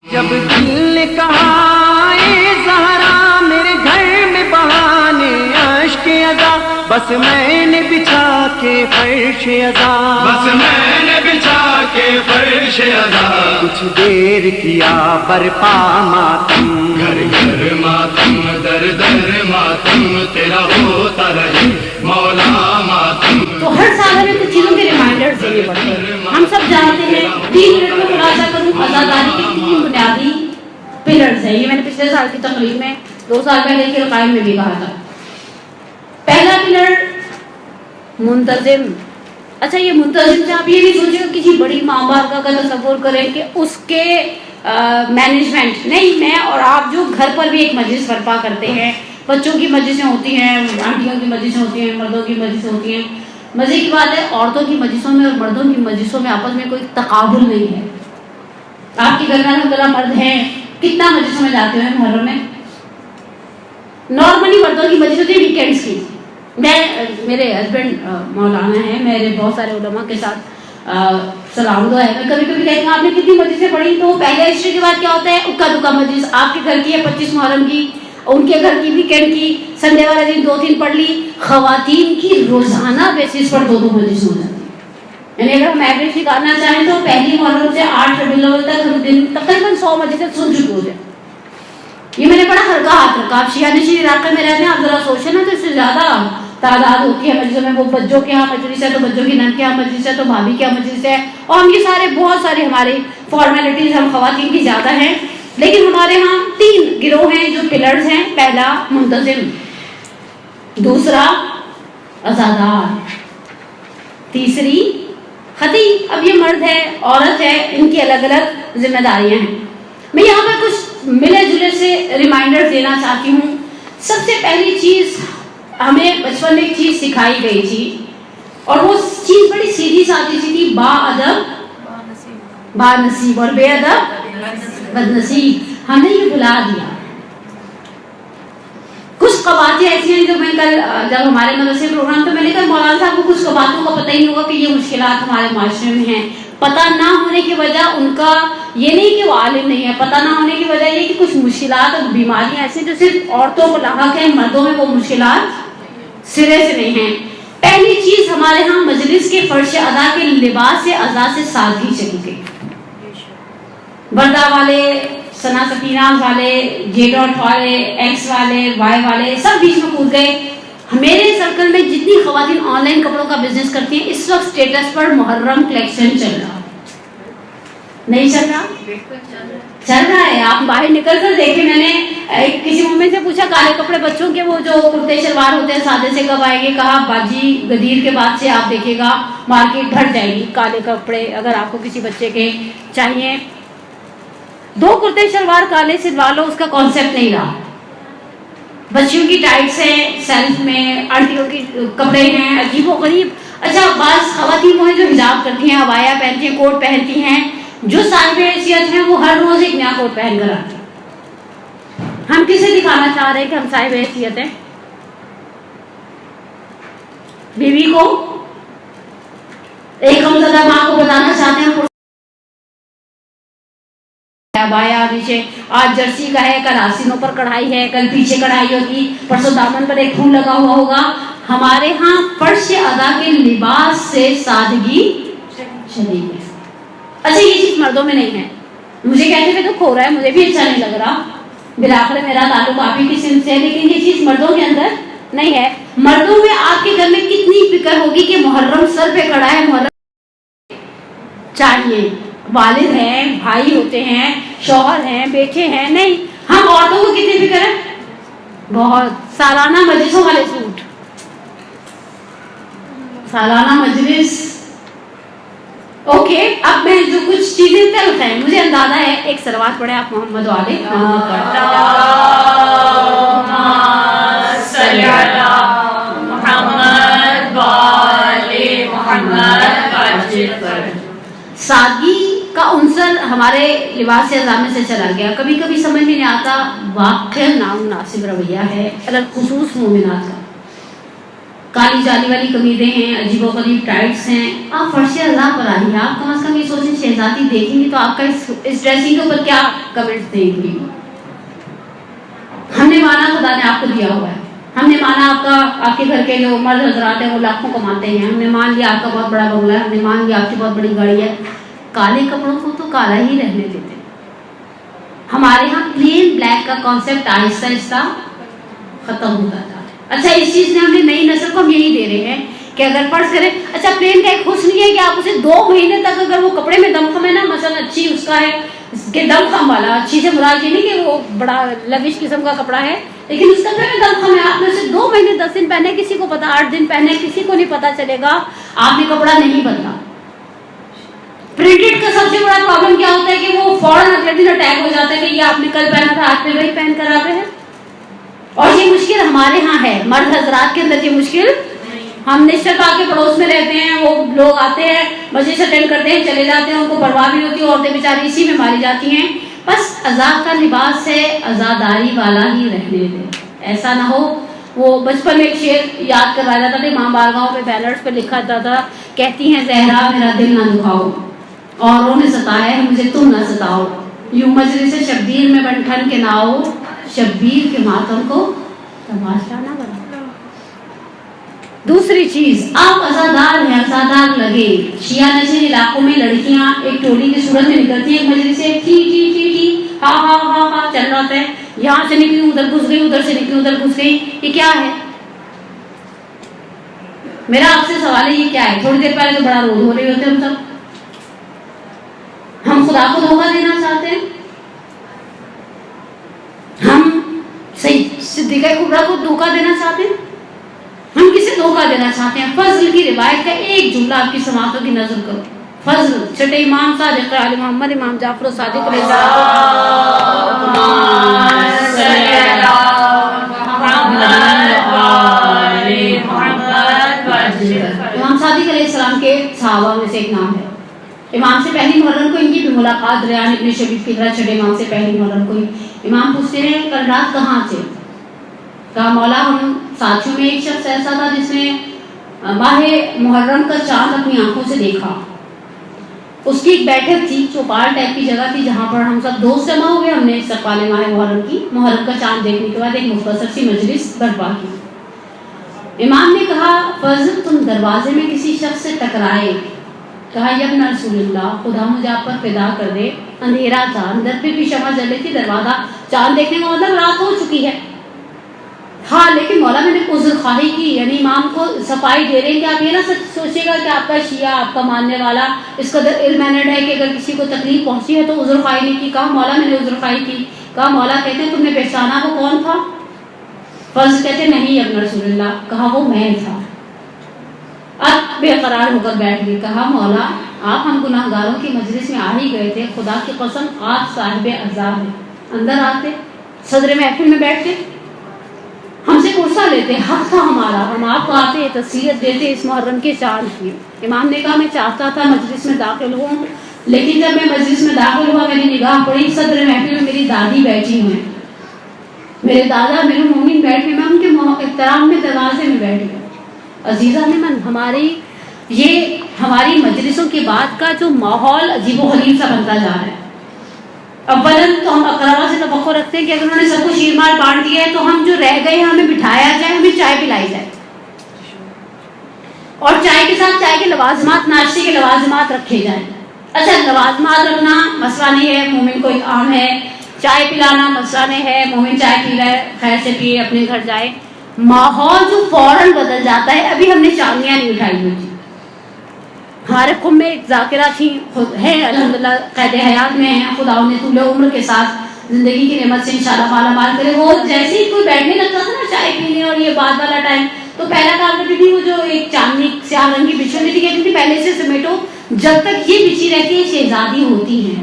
جب دل نے کہا اے زہرا میرے گھر میں بہانے اشک ادا، بس میں نے بچھا کے فرش ادا، بس میں نے بچھا کے فرش ادا، کچھ دیر کیا برپا ماتم، گھر گھر ماتم در در ماتم تیرا ہوتا رہے مولا ماتم۔ تو ہر سال ہمیں کچھ چیزوں کے ریمائنڈرز دینے پڑتے ہیں۔ ہم سب جانتے ہیں 3 منٹ میں خلاصہ کروں، عزاداری کے 3 بنیادی پلرز ہیں۔ یہ میں نے پچھلے سال کی تقریب میں 2 سال پہلے کے رقائم میں بھی کہا تھا۔ پہلا پلر منتظم۔ اچھا یہ منتظم سے آپ یہ بھی سوچیں کسی بڑی ماں بارکہ کا تصور کریں کہ اس کے مینجمنٹ نہیں، میں اور آپ جو گھر پر بھی ایک مجلس برپا کرتے ہیں، بچوں کی مجلسیں ہوتی ہیں، آنٹیوں کی مجلسیں ہوتی ہیں، مردوں کی مجلسیں ہوتی ہیں۔ مزے کی بات ہے عورتوں کی مجلسوں میں اور مردوں کی مجلسوں میں آپس میں کوئی تقابل نہیں ہے۔ آپ کے گھر میں الحمدللہ مرد ہیں، کتنا مجلسوں میں جاتے ہیں محرم میں؟ نارملی مردوں کی مجلس ہوتی ہے ویکینڈس کی۔ میرے ہسبینڈ مولانا ہیں، میرے بہت سارے علماء کے ساتھ سلام دعا ہے، میں کبھی کبھی کہتی ہوں آپ نے کتنی مجلسیں پڑھی، تو پہلے ہسٹری کے بعد کیا ہوتا ہے اکا دکا مجلس، آپ کے گھر کی ہے 25 محرم کی، ان کے گھر کی ویکینڈ کی، سنڈے والے دن 2-3 پڑھ لی۔ خواتین کی روزانہ بیسس پر 2 مجلس ہو جاتی ہے، یعنی اگر ہم ایوریج نکالنا چاہیں تو پہلی محرم سے 8 ربیع الاول تک ہم دن تقریباً 100 مجلسیں سن چکے ہو جائیں۔ یہ میں نے بڑا ہلکا ہاتھ رکھا، آپ شیعہ نشین علاقے میں رہتے ہیں، آپ ذرا سوچیں نا، تو اس سے زیادہ تعداد ہوتی ہے مجلسوں میں، وہ بچوں کے یہاں مجلس ہے تو بچوں کی نن کے یہاں مجلس ہے تو بھابھی کے یہاں مجلس ہے، اور ہم یہ سارے بہت سارے ہماری فارمیلٹیز ہم خواتین کی زیادہ ہیں، لیکن ہمارے ہاں 3 گروہ ہیں جو پلرز ہیں۔ پہلا منتظم، دوسرا عزادار، تیسری خطیب۔ اب یہ مرد ہے عورت ہے، ان کی الگ الگ ذمہ داریاں ہیں۔ میں یہاں پر کچھ ملے جلے سے ریمائنڈر دینا چاہتی ہوں۔ سب سے پہلی چیز ہمیں بچپن میں ایک چیز سکھائی گئی تھی، اور وہ چیز بڑی سیدھی سادی سی تھی، با ادب با نصیب اور بے ادب بد نصیب۔ ہم نے یہ بھلا دیا۔ کچھ قواتیں ایسی ہیں جو میں کل جب ہمارے مدرسے پروگرام تو میں نے کہا مولانا صاحب کو کچھ قواتوں کا پتہ ہی نہیں ہوگا کہ یہ مشکلات ہمارے معاشرے میں ہیں۔ پتہ نہ ہونے کی وجہ ان کا یہ نہیں کہ وہ عالم نہیں ہے، پتہ نہ ہونے کی وجہ یہ کہ کچھ مشکلات اور بیماریاں ایسی جو صرف عورتوں کو لاحق ہیں، مردوں میں وہ مشکلات سرے سے نہیں ہیں۔ پہلی چیز ہمارے ہاں مجلس کے فرش ادا کے لباس ادا سے سادگی چلی گئی۔ بردہ والے، ثنا سفینہ والے، جے ڈاٹ والے، ایکس والے، وائی والے سب بیچ میں کود گئے۔ میرے سرکل میں جتنی خواتین آن لائن کپڑوں کا بزنس کرتی ہیں، اس وقت اسٹیٹس پر محرم کلیکشن چل رہا، نہیں چل رہا؟ چل رہا ہے۔ آپ باہر نکل کر دیکھیں، میں نے کسی مومن سے پوچھا کالے کپڑے بچوں کے وہ جو کرتے شلوار ہوتے ہیں سادے سے کب آئیں گے؟ کہا باجی غدیر کے بعد سے آپ دیکھیے گا مارکیٹ بھر جائے گی کالے کپڑے، اگر آپ کو کسی بچے کے چاہیے 2 کرتے شلوار کالے سلوا لو، اس کا کانسیپٹ نہیں رہا۔ بچیوں کی ٹائٹس ہیں سیلف میں، آنٹیوں کی کپڑے ہیں عجیب و غریب۔ اچھا بعض خواتین وہ ہیں جو حجاب کرتی ہیں، عبایا پہنتی ہیں، کوٹ پہنتی ہیں، جو صاحب حیثیت ہیں وہ ہر روز ایک نیا کوٹ پہن کر آتے ہیں۔ ہم کسے دکھانا چاہ رہے ہیں کہ ہم صاحب حیثیت ہیں؟ بیوی کو، ایک غمزدہ ماں کو بتانا چاہتے ہیں عبایا نیچے آج جرسی کا ہے، کل آستینوں پر کڑھائی ہے، کل پیچھے کڑھائی ہوگی، پرسوں دامن پر ایک پھول لگا ہوا ہوگا۔ ہمارے ہاں فرش ادا کے لباس سے سادگی چلی گئی۔ اچھا یہ چیز مردوں میں نہیں ہے، مجھے کہتے ہوئے دکھ ہو رہا ہے، مجھے بھی اچھا نہیں لگ رہا، بالآخر میرا تعلق آپ ہی کی صنف سے ہے، لیکن یہ چیز مردوں کے اندر نہیں ہے۔ مردوں میں آپ کے گھر میں کتنی فکر ہوگی کہ محرم سر پہ کڑا ہے، محرم چاہیے، والد ہیں، بھائی ہوتے ہیں، شوہر ہیں، بیٹے ہیں، نہیں ہم عورتوں کو کتنی فکر ہے؟ بہت۔ سالانہ مجلسوں والے سوٹ، سالانہ مجلس، اوکے۔ اب میں جو کچھ چیزیں تلخ ہیں مجھے اندازہ ہے، ایک سلوات پڑھے آپ محمد والے سادگی کا عنصر ہمارے لباس اعظام سے چلا گیا۔ کبھی کبھی سمجھ میں نہیں آتا، واقعی نامناسب رویہ ہے خصوص مومنات کا۔ کالی جالی والی قمیضیں ہیں، عجیب و غریب ٹائٹس ہیں. آپ فرش اعضاء پر آئیے. آپ کم از کم یہ سوچیں شہزادی دیکھیں گے تو آپ کا اس ڈریسنگ کے اوپر کیا کمنٹس دیں گی. ہم نے مانا خدا نے آپ کو دیا ہوا ہے. ہم نے مانا آپ کے گھر کے جو مرد حضرات ہیں وہ لاکھوں کماتے ہیں. ہم نے مان لیا آپ کا بہت بڑا بنگلہ ہے. ہم نے مان لیا آپ کی بہت بڑی گاڑی ہے. کالے کپڑوں کو تو کالا ہی رہنے دیتے. ہمارے ہاں پلین بلیک کا کانسیپٹ آہستہ آہستہ ختم ہوتا جا رہا ہے. اچھا اس چیز نے ہم نے نئی نسل کو ہم یہی دے رہے ہیں کہ اگر فرض کریں اچھا پلین کا ایک حسن یہ ہے کہ آپ اسے 2 مہینے تک اگر وہ کپڑے میں دم خم ہے نا، مثلا اچھی اس کا ہے کہ دم خم والا، اچھی سے مراد یہ نہیں کہ وہ بڑا لوش قسم کا کپڑا ہے، لیکن اس کپڑے میں دم خم ہے. آپ نے اسے 2 مہینے 10 دن پہنے، کسی کو پتا 8 دن پہنے، کسی کو نہیں پتا چلے گا آپ نے کپڑا نہیں بدلا. پرنٹڈ کا سب سے بڑا پرابلم کیا ہوتا ہے کہ وہ فوراً اگلے دن اٹیک ہو جاتا ہے کہ یہ آپ نے کل پہنا تھا آج پہ وہی پہن کر آ رہے ہیں. اور یہ مشکل ہمارے ہاں ہے، مرد حضرات کے اندر یہ مشکل. ہم نشتر پاک کے پڑوس میں رہتے ہیں، وہ لوگ آتے ہیں مجلس اٹینڈ کرتے ہیں چلے جاتے ہیں، ان کو پرواہ نہیں ہوتی، عورتیں بیچاری اسی میں ماری جاتی ہیں. بس عزا کا لباس ہے، عزاداری والا ہی رہنے دے. ایسا نہ ہو وہ بچپن میں ایک شعر یاد کروایا جاتا تھا، امام بارگاہوں پہ بینرز پہ لکھا جاتا تھا، کہتی ہیں زہرا میرا دل نہ دکھاؤ، اوروں نے ستایا ہے مجھے تم نہ ستاؤ، یوں مجلس شبیر میں بن ٹھن کے نہ آؤ، شبیر کے ماتم کو تماشا نہ بناؤ. دوسری چیز، آپ عزادار ہیں، عزادار لگے. شیعہ نشین علاقوں میں لڑکیاں ایک ٹولی کی صورت میں نکلتی ہیں مجلس سے، ٹھی ٹھی ٹھی ٹھی ہا ہا ہا ہا چل رہا ہے، یہاں سے نکلی ادھر گھس گئی، ادھر سے نکلی ادھر گھس گئی. یہ کیا ہے؟ میرا آپ سے سوال ہے یہ کیا ہے؟ تھوڑی دیر پہلے تو بڑا رول ہو رہے ہوتے ہم سب. ہم خدا کو دھوکہ دینا چاہتے ہیں؟ ہم صدیقہ کبریٰ کو دھوکہ دینا چاہتے ہیں؟ ہم کسے دھوکہ دینا چاہتے ہیں؟ فضل کی روایت کا ایک جملہ آپ کی سماعتوں کی نظر کرو. فضل چھٹے امام صادق علی محمد امام جعفر صادق علیہ امام صادق علیہ السلام کے صحابہ میں سے ایک نام ہے. امام سے پہلی محرم کو ان کی بھی ملاقات ریان ابن شبیب کی طرح چھٹے امام سے پہلی محرم کو امام پوچھتے ہیں کل رات کہاں تھے؟ کہا مولا ہم ساتھیوں میں ایک شخص ایسا تھا جس نے ماہ محرم کا چاند اپنی آنکھوں سے دیکھا. اس کی ایک بیٹھک تھی، چوپال ٹائپ کی جگہ تھی جہاں پر ہم سب دوست جمع ہوئے. ہم نے استقبال ماہ محرم کا چاند دیکھنے کے بعد ایک مختصر سی مجلس برپا کی. امام نے کہا فضل تم دروازے میں کسی شخص سے ٹکرائے. کہا یا ابن رسول اللہ خدا مجھے آپ پر فدا کر دے، اندھیرا تھا، اندر پہ بھی شمع جل رہی تھی، دروازہ چاند دیکھنے کا مطلب رات ہو چکی ہے. ہاں لیکن مولا میں نے عذر خواہی کی، یعنی امام کو صفائی دے رہے ہیں کہ آپ یہ نہ سوچے گا کہ آپ کا شیعہ آپ کا ماننے والا اس قدر علم مینڈ ہے کہ اگر کسی کو تکلیف پہنچی ہے تو عذر خواہی نہیں کی. کہا مولا میں نے عذر خواہی کی. کہا مولا کہتے ہیں تم نے پہچانا وہ کون تھا؟ فضل کہتے نہیں ابن رسول اللہ. کہا وہ میں تھا. اب بے قرار ہو کر بیٹھ گئی. کہا مولا آپ ہم گناہ گاروں کی مجلس میں آ ہی گئے تھے، خدا کی قسم آپ صاحب عذاب ہیں. اندر آتے صدر محفل میں بیٹھتے ہم سے کرسا لیتے، حق تھا ہمارا، ہم آپ کو آتے تسلیت دیتے اس محرم کے چاند کی. امام نے کہا میں چاہتا تھا مجلس میں داخل ہوں، لیکن جب میں مجلس میں داخل ہوا میری نگاہ پڑی صدر محفل میں میری دادی بیٹھی ہوئے، میرے دادا میرے مومن بیٹھے، میں ان کے احترام میں دروازے میں بیٹھ گیا. عزیزہ من یہ ہماری مجلسوں کے بعد کا جو ماحول عجیب و غریب سا بنتا جا رہا ہے. اولاً تو ہم اقربا سے توقع رکھتے ہیں کہ اگر انہوں نے سب کو شیرمال بانٹ دیا ہے تو ہم جو رہ گئے ہیں ہمیں بٹھایا جائے، ہمیں چائے پلائی جائے، اور چائے کے ساتھ چائے کے لوازمات، ناشتے کے لوازمات رکھے جائیں. اچھا لوازمات رکھنا مسئلہ نہیں ہے، مومن کو ایک عام ہے. چائے پلانا مسئلہ نہیں ہے، مومن چائے پی رہا ہے خیر سے پیے اپنے گھر جائے. ماحول جو فوراً بدل جاتا ہے. ابھی ہم نے چاندیاں نہیں اٹھائی ہوئی تھی. ہمارے قوم میں ایک ذاکرہ تھی ہے الحمدللہ قید حیات میں ہیں، خدا انہیں طول عمر کے ساتھ زندگی کی نعمت سے انشاءاللہ مالا مال کرے. وہ جیسے ہی کوئی بیٹھنے لگتا تھا نا چائے پینے اور یہ بعد والا ٹائم، تو پہلا کام کرتی تھی وہ جو ایک چاندنی سیاہ رنگ کی بچھی ہوتی تھی، کہتی تھی پہلے سے سمیٹو جب تک یہ بچھی رہتی ہے شہزادی ہوتی ہیں.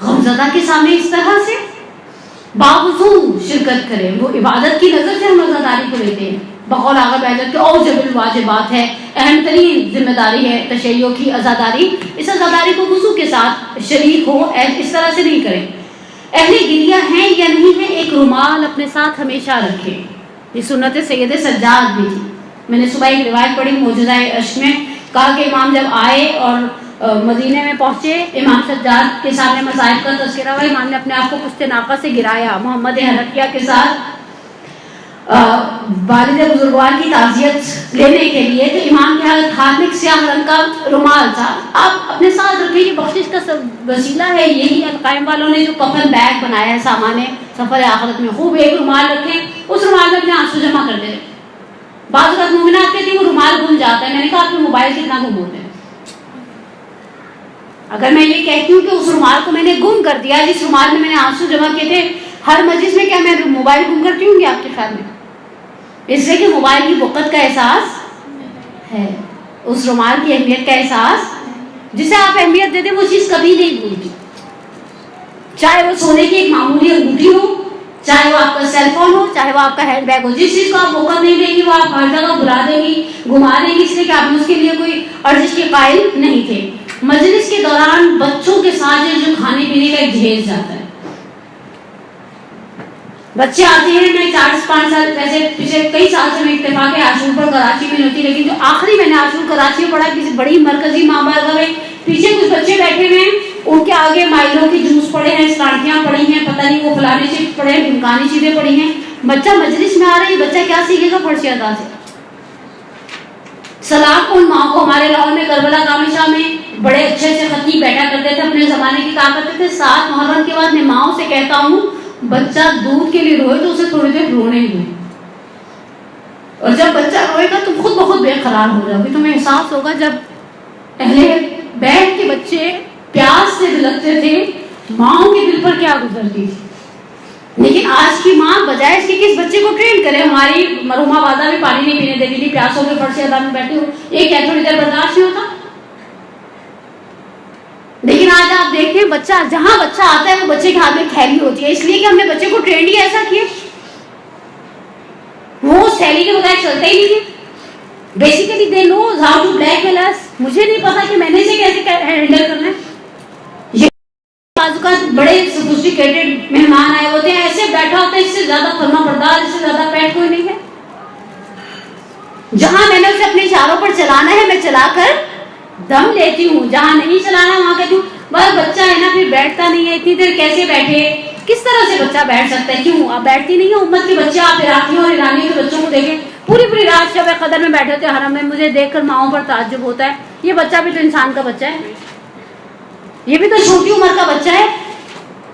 غمزدہ کے سامنے اس طرح سے باوضو شرکت کریں. وہ عبادت کی نظر سے ہم عزاداری کو لیتے ہیں. بقول آغا بیجت کے اوجب الواجبات ہے، اہم ترین ذمہ داری ہے تشیع کی عزاداری. اس عزاداری کو وضو کے ساتھ شریک ہو، اس طرح سے نہیں کریں. اہل گریہ ہیں یا نہیں ہیں، ایک رومال اپنے ساتھ ہمیشہ رکھیں. یہ سنت سید سجاد بھی تھی. میں نے صبح ایک روایت پڑھی موجزہ عشق میں، کہا کہ امام جب آئے اور مدینے میں پہنچے، امام سجاد کے سامنے مصائب کا تذکرہ ہوا، امام نے اپنے آپ کو پشت ناقہ سے گرایا محمد حنفیہ کے ساتھ والد بزرگوار کی تعزیت لینے کے لیے. تو امام کے ہاتھ میں ایک سیاہ رنگ کا رومال تھا. آپ اپنے ساتھ رکھیں، یہ بخشش کا وسیلہ ہے. یہی القائم والوں نے جو کفن بیگ بنایا ہے سامان سفر آخرت میں، خوب ایک رومال رکھیں، اس رومال میں اپنے آنسو جمع کر دیں. بعض اوقات مومنات کہتی ہیں وہ رومال گم جاتا ہے. میں نے کہا آپ کے موبائل کتنا گم ہوتے ہیں؟ اگر میں یہ کہتی ہوں کہ اس رومال کو میں نے گم کر دیا جس رومال میں میں نے آنسو جمع کیے تھے، ہر مجلس میں کیا میں موبائل گم کرتی ہوں گی آپ کے خیال میں؟ اس لیے کہ موبائل کی وقت کا احساس ہے، اس رومال کی اہمیت کا احساس، جسے آپ اہمیت دیتے وہ چیز کبھی نہیں بھولتی. چاہے وہ سونے کی ایک معمولی انگوٹھی ہو، چاہے وہ آپ کا سیل فون ہو، چاہے وہ آپ کا ہینڈ بیگ ہو، جس چیز کو آپ وقت نہیں دیں گی وہ آپ ہر جگہ بلا دیں گی، گھما دیں گی، اس لیے کہ آپ اس کے لیے کوئی ارزش کے قائل نہیں تھے. مجلس کے دوران بچوں کے ساتھ جو کھانے پینے کا ایک جہیز جاتا ہے، بچے آتے ہیں. میں 4-5 سال ویسے پچھلے کئی سال سے میں اتفاق عاشور پر کراچی میں ہوتی، لیکن جو آخری میں نے عاشور کراچی میں پڑھا کسی بڑی مرکزی ماں بارگاہ میں، پیچھے کچھ بچے بیٹھے ہوئے ہیں، ان کے آگے مائلوں کے جوس پڑے ہیں، سلانٹیاں پڑی ہیں، پتہ نہیں وہ فلانے چیز پڑے ہیں، ڈھمکانی چیزیں پڑی ہیں. بچہ مجلس میں آ رہا ہے، بچہ کیا سیکھے گا فرش ادا سے؟ سلام ان ماں کو. ہمارے لاہور میں کربلا کامل شاہ میں بڑے اچھے اچھے خطیب بیٹھا کرتے تھے، اپنے زمانے کی کہا کرتے تھے 7 محرم کے بعد میں ماؤں سے کہتا ہوں بچہ دودھ کے لیے روئے تو اسے تھوڑی دیر رونے ہی دو، اور جب بچہ روئے گا تم خود بخود بے قرار ہو جاؤ گے. تمہیں احساس ہوگا جب اہل بیت کے بچے پیاس سے بلکتے تھے ماؤں کے دل پر کیا گزرتی تھی. لیکن آج کی ماں بجائے اس کے کہ اس بچے کو ٹرین کرے، ہماری مرحومہ والدہ بھی پانی نہیں پینے دیتی تھی، پیاسوں کے فرش ادا میں بیٹھے ہو، یہ کیا تھوڑی دیر برداشت نہیں ہوتا؟ لیکن آج آپ دیکھتے ہیں بچہ جہاں بچہ آتا ہے وہ بچے کے ہاتھ میں تھیلی ہوتی ہے، اس لیے کہ ہم نے بچے کو ٹرینڈ ہی ایسا کیا، وہ تھیلی کے بغیر چلتے ہی نہیں ہے. Basically they know how to blackmail us. مجھے نہیں پتا کہ میں نے اسے کیسے ہینڈل کرنا ہے. یہ بعض اوقات بڑے سوفسٹیکیٹڈ مہمان آئے ہوتے ہیں، ایسے بیٹھا ہوتا ہے، اس سے زیادہ فرما بردار، اس سے زیادہ پیٹ کوئی نہیں ہے. جہاں میں نے اسے اپنے اشاروں پر چلانا ہے میں چلا کر دم لیتی ہوں، جہاں نہیں چلانا وہاں کہتی ہوں بس بچہ ہے نا پھر بیٹھتا نہیں ہے، اتنی دیر کیسے بیٹھے، کس طرح سے بچہ بیٹھ سکتا ہے؟ کیوں آپ بیٹھتی نہیں ہیں؟ امت کے بچے آپ عراقیوں اور ایرانیوں کے بچوں کو دیکھیں، پوری رات شب قدر میں بیٹھے ہوتے ہیں حرم میں. مجھے دیکھ کر ماؤں پر تعجب ہوتا ہے، یہ بچہ بھی تو انسان کا بچہ ہے، یہ بھی تو چھوٹی عمر کا بچہ ہے.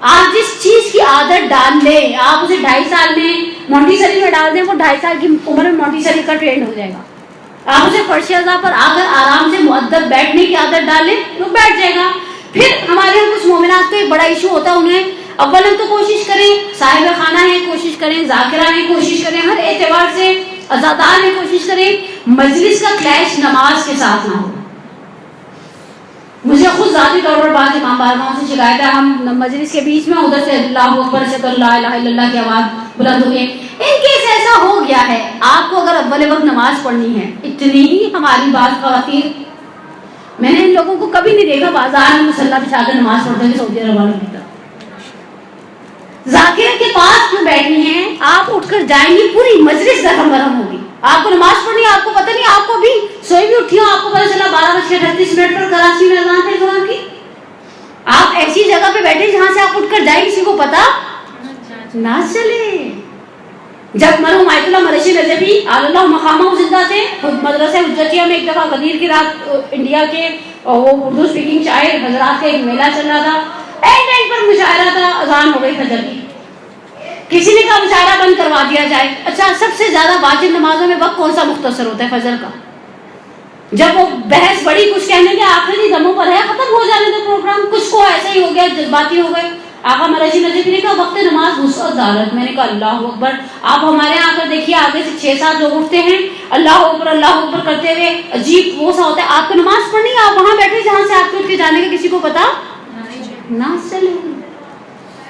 آپ جس چیز کی عادت ڈال لیں، آپ اسے 2.5 سال میں مونٹیسری میں ڈال دیں، وہ 2.5 سال کی عمر میں مونٹیسری کا ٹرینڈ ہو جائے گا. آپ اسے فرش اعضاء پر آ کر آرام سے مؤدب بیٹھنے کی عادت ڈالیں، وہ بیٹھ جائے گا. پھر ہمارے کچھ مومنات کو ایک بڑا ایشو ہوتا ہے، انہیں اول تو کوشش کریں صاحب خانہ ہیں، کوشش کریں ذاکرہ ہیں، کوشش کریں ہر اعتبار سے عزادار ہیں، کوشش کریں مجلس کا کلیش نماز کے ساتھ نہ ہو. مجھے خود ذاتی طور پر بعض امام بارگاہوں سے شکایت ہے، ہم مجلس کے بیچ میں ادھر سے اللہ اکبر سے تو لا الہ الا اللہ کی آواز بلند ہو گئی. ان کیس ایسا ہو گیا ہے، آپ کو اگر اول وقت نماز پڑھنی ہے، اتنی ہی ہماری بات خواتین، میں نے ان لوگوں کو کبھی نہیں دیکھا بازار میں مصلی بچھا کر نماز پڑھتے ہیں سعودی عرب والوں کی طرح. ذاکر کے پاس کیوں بیٹھنی ہے؟ آپ اٹھ کر جائیں گی پوری مجلس زخم برہم ہوگی. آپ کو نماز پڑھنی ہے، آپ کو پتہ نہیں، آپ کو بھی سوئی بھی اٹھی ہو، آپ کو پتہ چلا 12:38 پر کراچی میں اذان ہے زہر کی. آپ ایسی جگہ پہ بیٹھے جہاں سے آپ اٹھ کر جائیں کسی کو پتہ نہ چلے. جب مرحوم آیت اللہ مرشی نجفی اللہ مقامہ زندہ تھے، مدرسہ حجتیہ میں ایک دفعہ غدیر کی رات انڈیا کے وہ اردو اسپیکنگ شاعر حضرات کا ایک میلہ چل رہا تھا، اینڈ پر مشاعرہ تھا، اذان ہو گئی فجر کی. کسی نے کہا مشاعرہ بند کروا دیا جائے. اچھا سب سے زیادہ واجب نمازوں میں وقت کون سا مختصر ہوتا ہے؟ فجر کا. جب وہ بحث بڑی کچھ کہنے کے آخری دموں پر ہے، ختم ہو جانے تو پروگرام، کچھ کو ایسا ہی ہو گیا، جذباتی ہو گئے. آقا مرشی نجفی نے کہا وقت نماز وسعت دارت. میں نے کہا اللہ اکبر. آپ ہمارے یہاں آ کر دیکھیے، آگے سے 6-7 لوگ اٹھتے ہیں اللہ اکبر کرتے ہوئے، عجیب وہ سا ہوتا ہے. آپ کو نماز پڑھنی ہے، آپ وہاں بیٹھے جہاں سے آپ کو اٹھ کے جانے کا کسی کو پتا نہ چلے.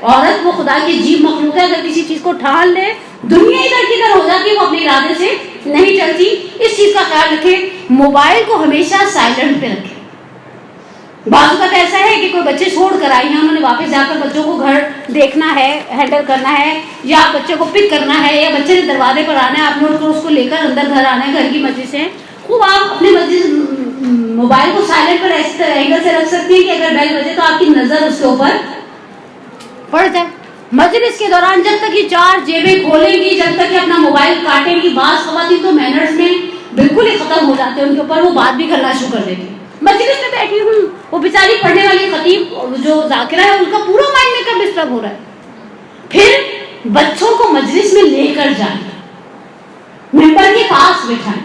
عورت وہ خدا کی عجیب مخلوق ہے، اگر کسی چیز کو ٹھان لے دنیا ادھر کی ادھر ہو جاتی ہے، وہ اپنے ارادے سے نہیں چلتی. اس چیز کا خیال رکھیں، موبائل کو ہمیشہ سائلنٹ پہ رکھیں. بعض اوقات ایسا ہے کہ کوئی بچے چھوڑ کر آئی ہیں, انہوں نے واپس جا کر بچوں کو گھر دیکھنا ہے, ہینڈل کرنا ہے, یا بچے کو پک کرنا ہے, یا بچے نے دروازے پر آنا ہے, آپ نے اس کو لے کر اندر گھر آنا ہے, گھر کی مسجد سے خوب آپ اپنے مسجد موبائل کو سائلنٹ پر ایسے اینگل سے رکھ سکتے ہیں کہ اگر بیل بجے تو آپ کی نظر اس کے اوپر پڑ جائے. مجلس کے دوران جب تک یہ 4 جیبیں کھولیں گی, جب تک یہ اپنا موبائل کاٹیں گی, بعض خواتین تو مینرز میں بالکل ہی ختم ہو جاتے ہیں ان کے اوپر, وہ بات بھی کرنا شروع کر دیتی. مجلس میں بیٹھی ہوں, وہ بیچاری پڑھنے والی خطیب جو ذاکرہ ہے ان کا پورا مائنڈ میک اپ ڈسٹرب ہو رہا ہے. پھر بچوں کو مجلس میں لے کر جائیں, ممبر کے پاس بٹھائیں.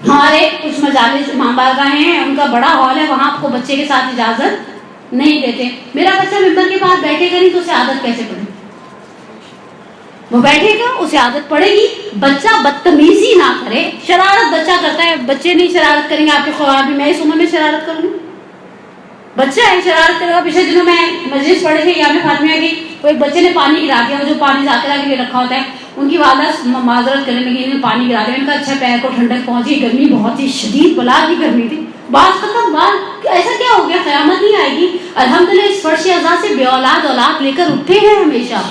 ہمارے کچھ مجالس امام بارگاہ ہیں, ان کا بڑا ہال ہے, وہاں آپ کو بچے کے ساتھ اجازت نہیں دیتے. میرا بچہ ممبر کے پاس بیٹھے گا نہیں تو اسے عادت کیسے پڑے؟ وہ بیٹھے گا, اسے عادت پڑے گی. بچہ بدتمیزی نہ کرے, شرارت بچہ کرتا ہے, بچے نہیں شرارت کریں گے آپ کے خواب میں اس عمر میں شرارت کروں گی؟ بچہ ہے شرارت کرے گا. پچھلے دنوں میں مجلس پڑھے تھے یام فاطمیہ کی, تو ایک بچے نے پانی گرا دیا, وہ جو پانی ذاکرہ کے لیے رکھا ہوتا ہے. ان کی والدہ معذرت کرنے لگی, انہوں نے پانی گرا دیا. ان کا اچھا پیر کو ٹھنڈک پہنچی, گرمی بہت ہی شدید بلا کی گرمی تھی. بات ختم, بات ایسا کیا ہو گیا, قیامت نہیں آئے گی. الحمدللہ اس فرش اعزاز سے بے اولاد اولاد لے کر اٹھتے ہیں ہمیشہ.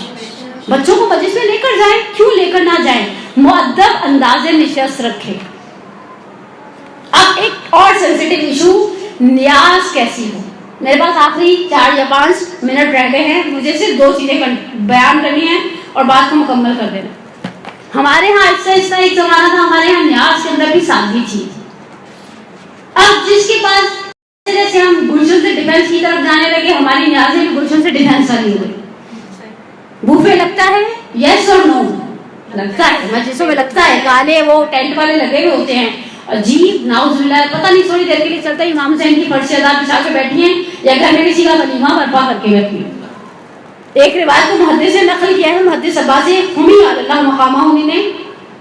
بچوں کو مجلس میں لے کر جائیں, کیوں لے کر نہ جائیں؟ مؤدب انداز نشست رکھے. اب ایک اور سینسیٹیو ایشو, نیاز کیسی ہو. میرے پاس آخری 4 یا 5 منٹ رہ گئے ہیں, مجھے صرف 2 چیزیں بیان کرنی ہیں اور بات کو مکمل کر دینا. ہمارے ہاں ایسا ایک زمانہ تھا, ہمارے ہاں نیاز کے اندر بھی سادگی تھی. اب جس کے پاس جیسے ہم گلشن سے ڈیفینس کی طرف جانے لگے, ہماری نیازیں بھی گلشن سے ڈیفینس والی ہو گئی. بوفے لگتا ہے, یس اور نو لگتا ہے, مجلسوں میں لگتا ہے, کالے وہ ٹینٹ والے لگے ہوئے ہوتے ہیں, عجیب ناؤز باللہ, پتہ نہیں تھوڑی دیر کے لیے چلتا ہے. امام حسین کی فرش ادا بچھا کے بیٹھی ہیں یا گھر میں کسی کا ولیمہ برپا کر کے بیٹھی ہیں. ایک روایت کو محدث نے نقل کیا ہے, محدث عباس حمی اللہ مقامہ نے,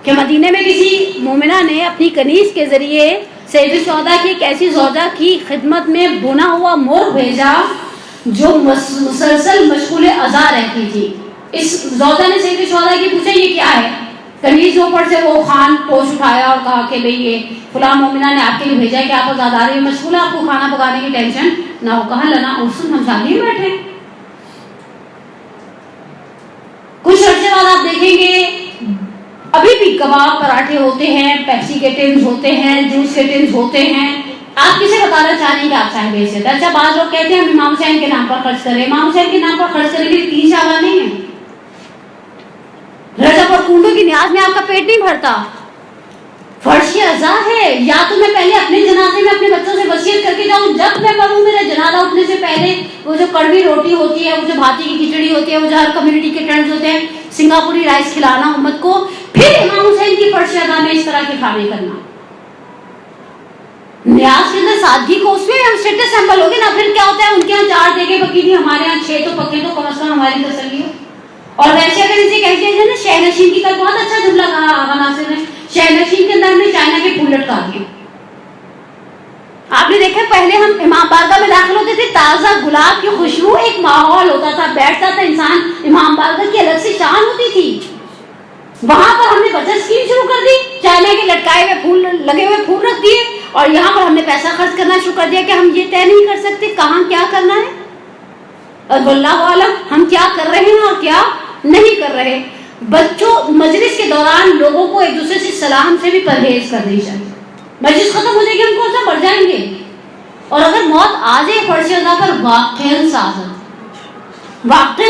کہ مدینے میں کسی مومنہ نے اپنی کنیز کے ذریعے سید الشہداء کی ایک ایسی زوجہ کی خدمت میں بنا ہوا مرغ بھیجا جو مسلسل مشغول اذا رہتی تھی. اس زوجہ نے سید الشہداء کی پوچھا یہ کیا ہے؟ کنیز اوپر سے وہ خان پوش اٹھایا اور کہا کہ بھئی یہ فلاں مومنہ نے آپ کے لیے بھیجا ہے کہ آپ آزاداری میں مشغول ہے, آپ کو کھانا پکانے کی ٹینشن نہ ہو. کہا لنا ارسن, ہم شادی میں بیٹھے. کچھ عرصے بعد آپ دیکھیں گے ابھی بھی کباب پراٹھے ہوتے ہیں, پیپسی کے ٹینز ہوتے ہیں, جوس کے ٹینز ہوتے ہیں. آپ کسے بتانا چاہ رہے ہیں کہ آپ صاحب حیثیت. اچھا بعض لوگ کہتے ہیں ہم امام حسین کے نام پر خرچ کریں. امام حسین کے نام پر خرچ کرنے کے لیے 3 شعبہ نہیں ہے. رجب اور کنڈو کی نیاز میں آپ کا پیٹ نہیں بھرتا. فرش اعضاء ہے, یا تو میں پہلے اپنے جنازے میں اپنے بچوں سے وصیت کر کے جاؤں, جب میں مروں میرا جنازہ اٹھنے سے پہلے وہ جو کڑوی روٹی ہوتی ہے, وہ جو بھاتی کی کھچڑی ہوتی ہے, وہ جو ہر کمیونٹی کے ٹرنز ہوتے ہیں, سنگاپوری رائس کھلانا امت کو, پھر امام حسین کی فرش اعضاء میں اس طرح کے کھانے کرنا. نیاز کے اندر سادگی کو اس میں ہم اسٹیٹس سمبل ہو گے نا. پھر کیا ہوتا ہے, ان کے یہاں 4 دیگیں پکی تھی, ہمارے یہاں 6 تو پکے, تو کم از کم ہماری تسلی ہو. اور ویسے اگر اسے کہتے ہیں نا, شہ نشین کی کل بہت اچھا جملہ کہا آغا ناصر نے, شہ نشین کے اندر ہم نے چائنا کے پھول لٹکا دیے. آپ نے دیکھا پہلے ہم امام بارگاہ میں داخل ہوتے تھے, تازہ گلاب کی خوشبو, ایک ماحول ہوتا تھا, بیٹھتا تھا انسان, امام بارگاہ کی الگ سے شان ہوتی تھی. وہاں پر ہم نے بچت اسکیم شروع کر دی, چائنا کے لٹکائے ہوئے پھول, لگے ہوئے پھول رکھ دیے, اور یہاں پر ہم نے پیسہ خرچ کرنا شروع کر دیا کہ ہم یہ طے نہیں کر سکتے کہاں کیا کرنا ہے, اور واللہ عالم ہم کیا کر رہے ہیں اور کیا نہیں کر رہے. بچوں مجلس کے دوران لوگوں کو ایک دوسرے سے سلام سے بھی پرہیز کرنی چاہیے. مجلس ختم ہو جائے گی, ہم کون سا مر جائیں گے, اور اگر موت آ جائے فرش اعضاء پر, واقعاً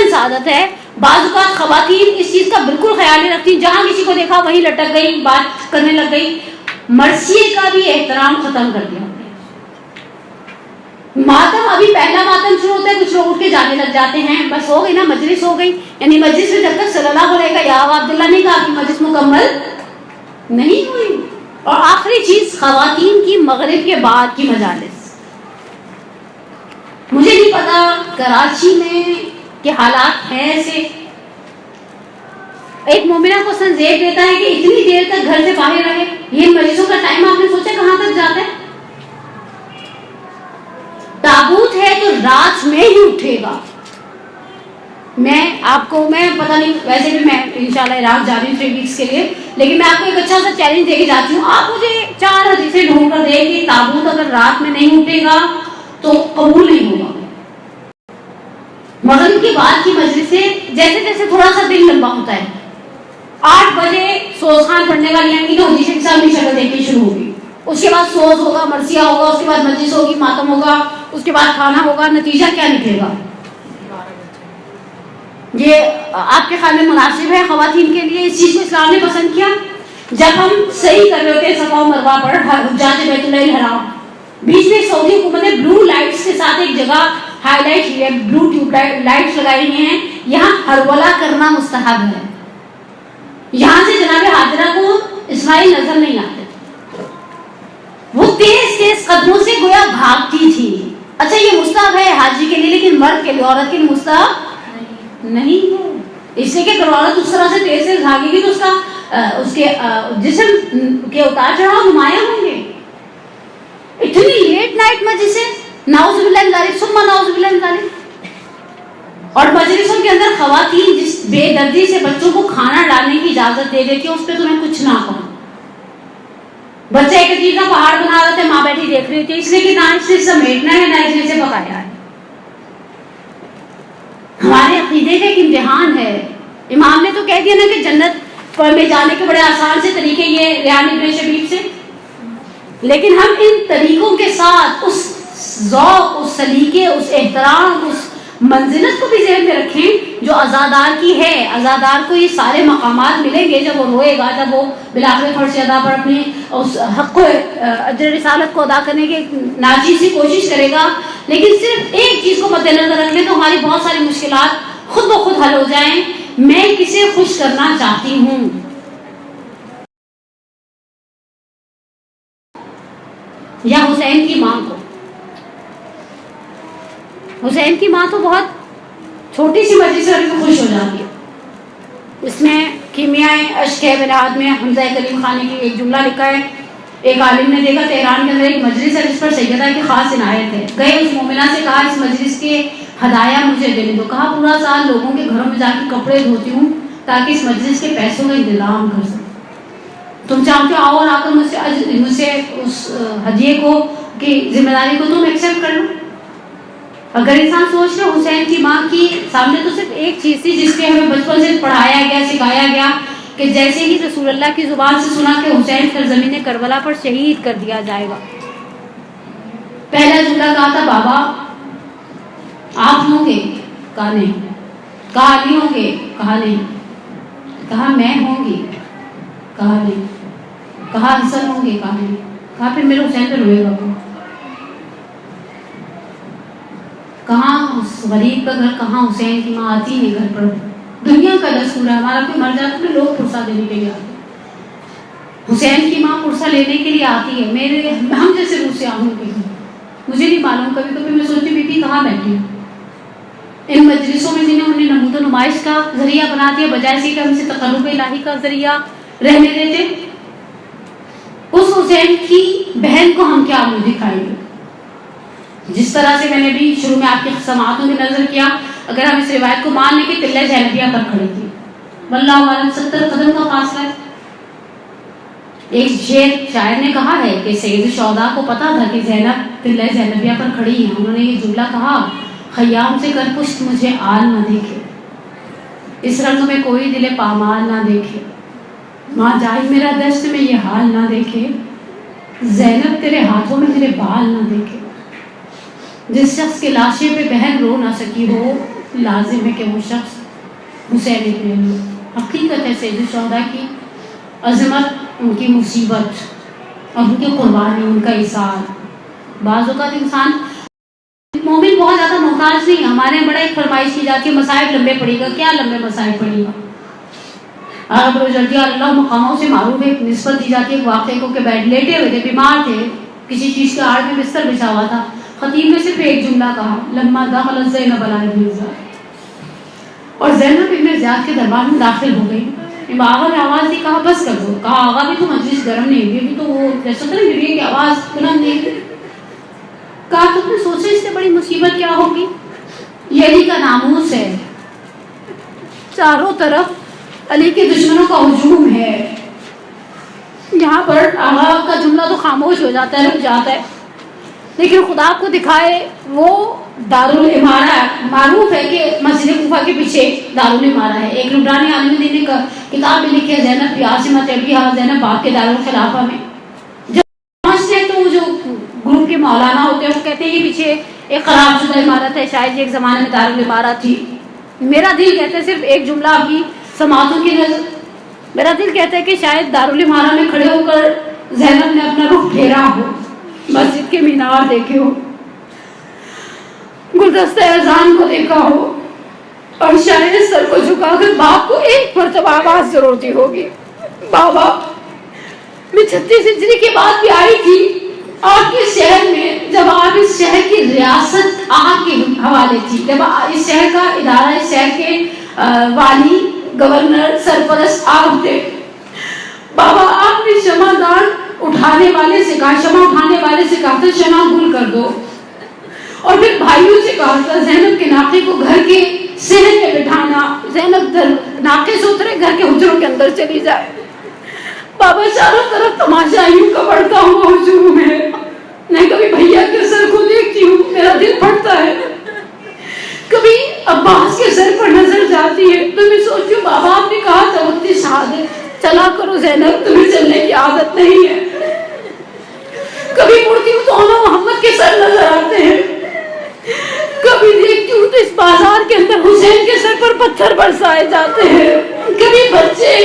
سعادت ہے. بعض اوقات خواتین اس چیز کا بالکل خیال نہیں رکھتی, جہاں کسی کو دیکھا وہیں لٹک گئی, بات کرنے لگ گئی. مرثیے کا بھی احترام ختم کر دیا. ماتم, ابھی پہلا ماتم شروع ہوتا ہے, کچھ لوگ اٹھ کے جانے لگ جاتے ہیں, بس ہو گئی نا مجلس ہو گئی. یعنی مجلس میں جب تک صلی اللہ علیہ کا یا عبداللہ نہیں کہا کہ مجلس مکمل نہیں ہوئی. اور آخری چیز, خواتین کی مغرب کے بعد کی مجالس. مجھے نہیں پتا کراچی میں کے حالات ہیں ایسے. ایک مومنہ کو سنزیب دیتا ہے کہ اتنی دیر تک گھر سے باہر رہے. یہ مجلسوں کا ٹائم آپ نے سوچا کہاں تک جاتا ہے؟ تابوت ہے تو رات میں ہی اٹھے گا. میں آپ کو, میں پتہ نہیں, ویسے بھی میں انشاءاللہ عراق جا رہی ہوں 3 ویکس کے لیے, لیکن میں آپ کو ایک اچھا سا چیلنج دے کے جاتی ہوں. آپ مجھے 4 حدیثیں ڈھونڈ کر دیں کہ تابوت اگر رات میں نہیں اٹھے گا تو قبول نہیں ہوگا. مغرب کے بعد کی مجلس سے جیسے جیسے تھوڑا سا دن لمبا ہوتا ہے, 8 بجے سوز خان پڑھنے والی آئیں گی تو حدیث صاحب کی شکل دیکھنی شروع ہوگی. اس کے بعد سوز ہوگا, مرثیہ ہوگا, اس کے بعد مجلس ہوگی, ماتم ہوگا, اس کے بعد کھانا ہوگا. نتیجہ کیا نکلے گا؟ یہ آپ کے خیال میں مناسب ہے خواتین کے لیے؟ اس چیز کو اسلام نے پسند کیا؟ جب ہم صحیح کر رہے ہوتے ہیں صفا و مروہ پر حجاج بیت اللہ الحرام, بیچ میں سعودی حکومت نے بلو لائٹس کے ساتھ ایک جگہ ہائی لائٹ کی ہے, بلو ٹیوب لائٹس لگائی ہوئی ہیں, یہاں ہرولہ کرنا مستحب ہے. یہاں سے جناب حاضرہ کو اسماعیل نظر نہیں آتے, وہ تیز تیز قدموں سے گویا بھاگتی تھی. اچھا یہ مستحب ہے حاجی کے لیے, لیکن مرد کے لیے, عورت کے لیے مستحب نہیں ہے. اس لیے کہ اگر عورت اس طرح سے تیز تیز بھاگے گی تو اس کے جسم کے اتار چڑھاؤ نمایاں ہوں گے. اتنی لیٹ نائٹ مجلسیں, نعوذ باللہ من ذالک ثم نعوذ باللہ من ذالک. اور مجلسوں کے اندر خواتین جس بے دردی سے بچوں کو کھانا ڈالنے کی اجازت دے دیتی ہے, اس پہ تمہیں کچھ نہ کہو. بچہ ایک عجیب سا پہاڑ بنا رہا تھا, ماں بیٹھی دیکھ رہی تھی, اس لیے کہ نہ اس سے سمیٹنا ہے نہ اس سے پکایا ہے. ہمارے عقیدے کا ایک امتحان ہے. امام نے تو کہہ دیا نا کہ جنت میں جانے کے بڑے آسان سے طریقے یہ ریحان ابن شبیب سے, لیکن ہم ان طریقوں کے ساتھ اس ذوق, اس سلیقے, اس احترام, اس منزلت کو بھی ذہن میں رکھیں جو عزادار کی ہے. عزادار کو یہ سارے مقامات ملیں گے جب وہ روئے گا, جب وہ بالآخر فرض ادا پر اپنی اس حق کو اجر رسالت کو ادا کرنے کی ناچیز سی کوشش کرے گا. لیکن صرف ایک چیز کو مد نظر رکھ لیں تو ہماری بہت ساری مشکلات خود بخود حل ہو جائیں. میں کسے خوش کرنا چاہتی ہوں؟ یا حسین کی ماں کو؟ حسین کی ماں تو بہت چھوٹی سی مجلس سے خوش ہو جاتی ہے. اس میں کیمیائے اشک ہے بنیاد میں حمزہ کریم خانی کی ایک جملہ لکھا ہے. ایک عالم نے دیکھا تہران کے اندر ایک مجلس ہے جس پر سیدہ کی خاص عنایت ہے. گئے اس مومنہ سے کہا اس مجلس کے ہدایہ مجھے دینے دو. کہا پورا سال لوگوں کے گھروں میں جا کے کپڑے دھوتی ہوں تاکہ اس مجلس کے پیسوں کا انتظام کر سکوں. تم چاہتے ہو آؤ اور آ کر مجھ سے اس ہدیے کو کی ذمہ داری کو تم ایکسیپٹ کر لو. اگر انسان سوچ رہے حسین کی ماں کی سامنے تو صرف ایک چیز تھی جس کے ہمیں بچپن سے پڑھایا گیا, سکھایا گیا کہ جیسے ہی رسول اللہ کی زبان سے سنا کہ حسین سرزمین کربلا پر شہید کر دیا جائے گا, پہلا جملہ کہا تھا بابا آپ ہوں گے؟ کہا نہیں. کہا علی ہوں گے؟ کہا نہیں. کہا میں ہوں گی؟ کہا نہیں. کہا حسن ہوں گے؟ کہا نہیں. کہا پھر میرے حسین پہ روئے گا. کہاں اس غریب کا گھر, کہاں حسین کی ماں آتی ہے گھر پر. دنیا کا دستور ہے, ہمارا کوئی مر جاتا ہے لوگ پرسہ دینے کے لیے آتے ہیں. حسین کی ماں پرسہ لینے کے لیے آتی ہے. میرے ہم جیسے روح سے آہوں کے مجھے نہیں معلوم, کبھی کبھی میں سوچتی بیٹی کہاں بیٹھی ہوں ان مجلسوں میں جنہیں انہیں نمود و نمائش کا ذریعہ بنا دیا بجائے سے کہ ہم سے تقرب الہی کا ذریعہ رہنے دیتے. اس حسین کی بہن کو ہم کیا منہ دکھائیں گے؟ جس طرح سے میں نے بھی شروع میں آپ کی سماعتوں میں نظر کیا, اگر ہم اس روایت کو مان لیں کہ قلعہ زینبیہ پر کھڑی تھی, واللہ عالم 70 قدم کا فاصلہ ہے. ایک شاعر نے کہا ہے کہ سید الشہداء کو پتا تھا کہ زینب قلعہ زینبیہ پر کھڑی ہیں. انہوں نے یہ جملہ کہا خیام سے کر پشت مجھے آل نہ دیکھے, اس رنگ میں کوئی دل پامال نہ دیکھے, ماں جائے میرا دست میں یہ حال نہ دیکھے, زینب تیرے ہاتھوں میں میرے بال نہ دیکھے. جس شخص کے لاشے پہ بہن رو نہ سکی ہو لازم ہے کہ وہ شخص حسین ابن علی. حقیقت ہے سید الشہداء کی عظمت, ان کی مصیبت اور ان کی قربانی, ان کا ایثار. بعض اوقات انسان مومن بہت زیادہ محتاج نہیں. ہمارے بڑا ایک فرمائش کی جاتی ہے مصائب لمبے پڑے گا. کیا لمبے مصائب پڑے گا؟ ابو جلدی اللہ مقاموں سے معروف ایک نسبت دی جاتی ہے ایک واقعے کو کہ بیٹھ لیٹے ہوئے تھے, بیمار تھے, کسی چیز کے آڑ میں بستر بچھا ہوا تھا. خطیب نے صرف ایک جملہ کہا لما دخل زینب علی ابن زیاد, اور زینب ابن زیاد کے دربار میں داخل ہو گئی. آغا نے آواز دی, کہا بس کر دو. کہا آغا بھی تو مجلس گرم نہیں ہوئی, ابھی تو وہ جیسا تھا نا بیوی کی آواز بلند نہیں ہوئی. کہا تم نے سوچا اس سے بڑی مصیبت کیا ہوگی؟ یہ علی کا ناموس ہے, چاروں طرف علی کے دشمنوں کا ہجوم ہے. یہاں پر آغا کا جملہ تو خاموش ہو جاتا ہے, رک جاتا ہے. لیکن خدا آپ کو دکھائے وہ دارالعمارہ معروف ہے کہ مسجد کوفہ کے پیچھے دارالعمارہ ہے. ایک لبنانی عالم دین نے کتاب میں لکھی ہے زینب فی عاصمہ طبیہ زینب باغ کے دارالخلافہ میں. جب پہنچتے تو جو گروپ کے مولانا ہوتے ہیں وہ کہتے ہیں یہ پیچھے ایک خراب شدہ عمارت ہے, شاید ایک زمانے میں دارالعمارہ تھی. میرا دل کہتا ہے صرف ایک جملہ آپ کی سماعتوں کی نظر, میرا دل کہتا ہے کہ شاید دارالعمارہ میں کھڑے ہو کر زینب نے اپنا رخ پھیرا ہو, مسجد کے مینار دیکھے ہو, گلدستہ اذان کو دیکھا ہو, اور شاید سر کو جھکا کر باپ کو ایک مرتبہ آواز ضرور دی ہوگی, بابا میں 36 ہجری کے بعد بھی آئی تھی آپ کے شہر میں, جب آپ اس شہر کی ریاست آپ کے حوالے تھی, جب اس شہر کا ادارہ, اس شہر کے والی, گورنر, سرپرست آپ تھے. بابا آپ نے شمع دان اٹھانے والے سے کہا, شمع اٹھانے والے سے کہا تھا شمع گل کر دو, اور پھر بھائیوں سے کہا تھا زینب کے ناقے کو گھر کے صحن میں بٹھانا, زینب ناقے سے اترے گھر کے حجروں کے اندر چلی جائے. بابا چاروں طرف تماشا یوں کا بڑھتا ہوا ہجوم ہے, میں کبھی بھیا کے سر کو دیکھتی ہوں میرا دل پھٹتا ہے, کبھی عباس کے سر پر نظر جاتی ہے تو میں سوچتی ہوں بابا آپ نے کہا تھا وقت شہادت چلا کرو زینب, تمہیں چلنے کی عادت نہیں ہے. کبھی مڑتی ہوں تو آنا محمد کے سر نظر آتے ہیں, کبھی دیکھتی ہوں تو اس بازار کے اندر حسین کے سر پر پتھر برسائے جاتے ہیں. کبھی بچے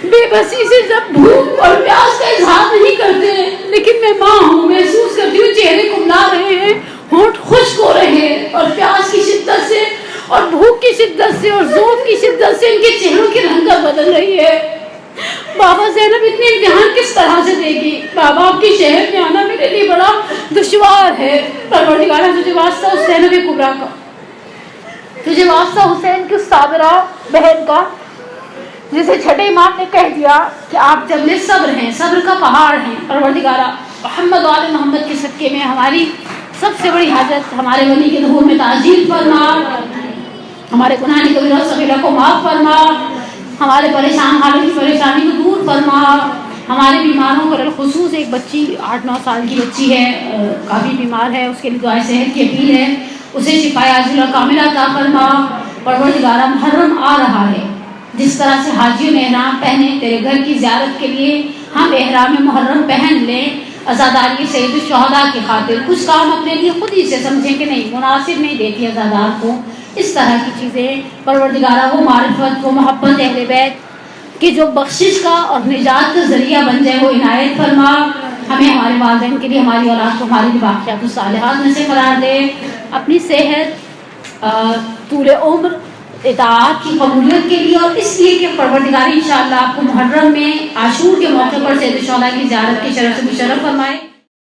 بے بسی سے جب بھوک اور پیاس کا اظہار نہیں کرتے, لیکن میں ماں ہوں, محسوس کرتی ہوں چہرے کملا رہے ہیں, ہونٹ خشک ہو رہے ہیں, اور پیاس کی شدت سے اور بھوک کی شدت سے اور ذوق کی شدت سے ان کے چہروں کی رنگت بدل رہی ہے. بابا زینب اتنے امتحان کس طرح سے دے گی؟ بابا آپ کے شہر میں آنا میرے لیے بڑا دشوار ہے. پروردگارہ تجھے واسطہ اس زینب کبریٰ کا, تجھے واسطہ حسین کی صابرہ بہن کا, جسے چھٹے امام نے کہہ دیا کہ آپ جبل صبر ہیں, صبر کا پہاڑ ہیں. پروردگارہ محمد و آل محمد کے صدقے میں ہماری سب سے بڑی حاجت ہمارے ولی کے ظہور میں تعجیل فرما, ہمارے گناہ کبیرہ و صغیرہ کو معاف فرما, ہمارے پریشان حالوں کی پریشانی کو دور فرما, ہمارے بیماروں پر خصوص ایک بچی 8-9 سال کی بچی ہے, کافی بیمار ہے, اس کے لیے دعائے صحت کی اپیل ہے, اسے شفا عاجلہ کاملہ عطا فرما. پروردگارہ محرم آ رہا ہے, جس طرح سے حاجیوں نے احرام پہنے تیرے گھر کی زیارت کے لیے ہم احرام محرم پہن لیں, عزاداری سید الشہداء کی خاطر. کچھ کام اپنے لیے خود ہی سے سمجھیں کہ نہیں مناسب نہیں دیتی عزادار کو, اس طرح کی چیزیں. پروردگارہ وہ معرفت, وہ محبت اہل بیت کہ جو بخشش کا اور نجات کا ذریعہ بن جائے وہ عنایت فرما. ہمیں ہمارے والدین کے لیے, ہماری اولاد کو ہمارے لیے باقیات الصالحات میں سے قرار دے. اپنی صحت, طول عمر, اطاعت کی قبولیت کے لیے, اور اس لیے کہ پروردگار انشاءاللہ آپ کو محرم میں عاشور کے موقع پر سید الشہداء کی زیارت کے شرف سے مشرف فرمائے.